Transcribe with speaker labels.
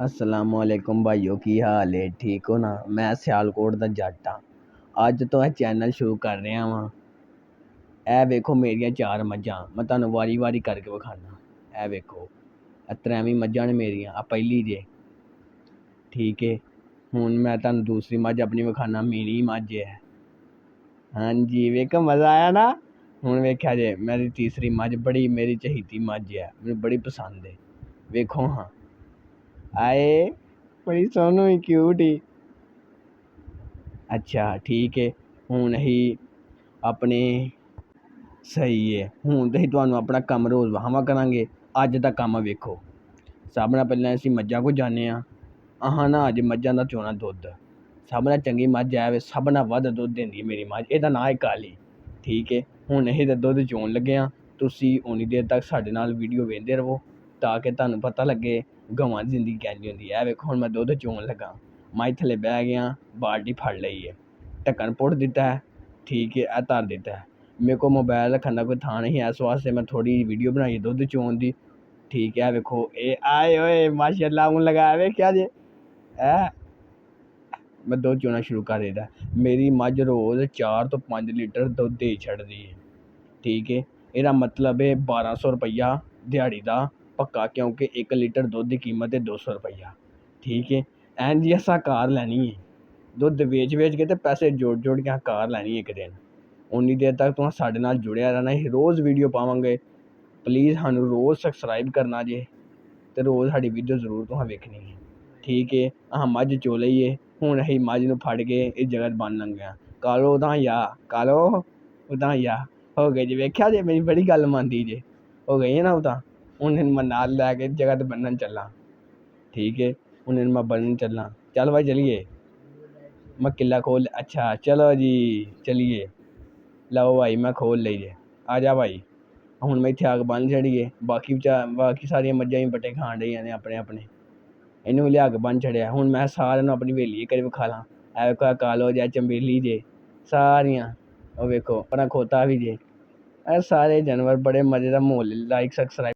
Speaker 1: असलामुअलैकुम भाइयों की हाल है ठीक हो ना। मैं सियालकोट दा जट हाँ। अज तो यह चैनल शुरू कर रहा वां। ए वेखो मेरियां 4 मज्जां। मैं तुहानूं वारी वारी करके विखाना। ए वेखो ए त्रैवी मज्जां ने मेरियां। आ पहली जे ठीक है। हुण मैं तुहानूं दूसरी मज्ज अपनी विखाना। मीनी मज्ज है। हाँ जी वेखो मज़ा आया ना। हुण वेख्या जे मेरी तीसरी मज्ज बड़ी मेरी चहीती मज्ज है। मैनूं बड़ी पसंद है। वेखो हाँ आए बड़ी सोहनी क्यूट ही। अच्छा ठीक है। हुण असीं अपने सही है। हुण ते असीं तुहानूं अपना कम्म रोज़ विखावां करांगे। अज दा कम्म वेखो। सब नाल पैहलां असीं मज्जां कोल जान्ने आं। अहां ना अज मज्जां दा चोना दुद्ध। सब नाल चंगी मज्ज ऐ वे सब नाल वध दुद्ध दिंदी है मेरी मज्ज। एह्दा नां है काली। ठीक है। हुण असीं ते दुद्ध चोन लगे आं। तुसीं उन्नी देर तक साडे नाल वीडियो वेखदे रवो तां कि तुहानूं पता लग्गे गवां दी जिंदगी किंज होंदी ऐ। वेखो हुण मैं दुद्ध चोन लगा। मज्ज थल्ले बैह गेआ। बाल्टी फड़ लई है। ढक्कन पुट्ट दित्ता है। ठीक है। धर दित्ता है। मेरे को मोबाइल रक्खन दा कोई थां नहीं है। इस वास्ते मैं थोड़ी वीडियो बनाई है दुद्ध चोन दी। ठीक है। वेखो ए आए ओए माशाअल्लाह हून लगाया वेख्या जे ऐ मैं दुद्ध चोना शुरू कर दित्ता। मेरी मज्ज रोज़ 4 तो 5 लीटर दुद्ध देई छड्डदी है। ठीक है। एह्दा मतलब है 1200 रुपया दिहाड़ी दा पक्का क्योंकि 1 लीटर दुद्ध दी कीमत है 200 रुपया। ठीक है। ऐन जी असां कार लैनी है। दुद्ध वेच के ते पैसे जोड़ के असें कार लैनी है इक दिन। उन्नी देर तक तुसें साडे नाल जुड़िया रैह्ना। असीं रोज़ वीडियो पावांगे। प्लीज़ सानूं रोज़ सबसक्राइब करना जे ते रोज़ साडी वीडियो जरूर तुसें वेखनी है। ठीक है। अहां मज्झ चो लई है। हुण असीं मज्झ नूं फड़ के इस जगह ते बन्न लगे आं। कालो उतां जा कालो उतां जा। हो गए जी वेख्या जे मेरी बड़ी गल्ल मनदी जे। हो गई है ना उतां। हुण इहनूं मैं नाल लै के जगह ते बन्नण चलां। ठीक है। हुण इहनूं मैं बन्नण चलां। चल भाई चलिए। मैं किला खोल अच्छा चलो जी चलिए। लो भाई मैं खोल लई जे। आ जा भाई। हुण मैं इत्थे अग्ग बन्न छड़ी है। बाकी सारियां मज्जां भी बट्टे खान डईयां ने अपने अपने। इहनूं भी लिया के बन्न छड़िया। हुण मैं सारेआं नूं अपनी हवेली करी विखालां। ऐ वेखो ऐ कालो जे चंबेली जे सारियां। ओह् वेखो अपना खोता भी जे। सारे जानवर बड़े मजे दा माहौल लाइक सबसक्राइब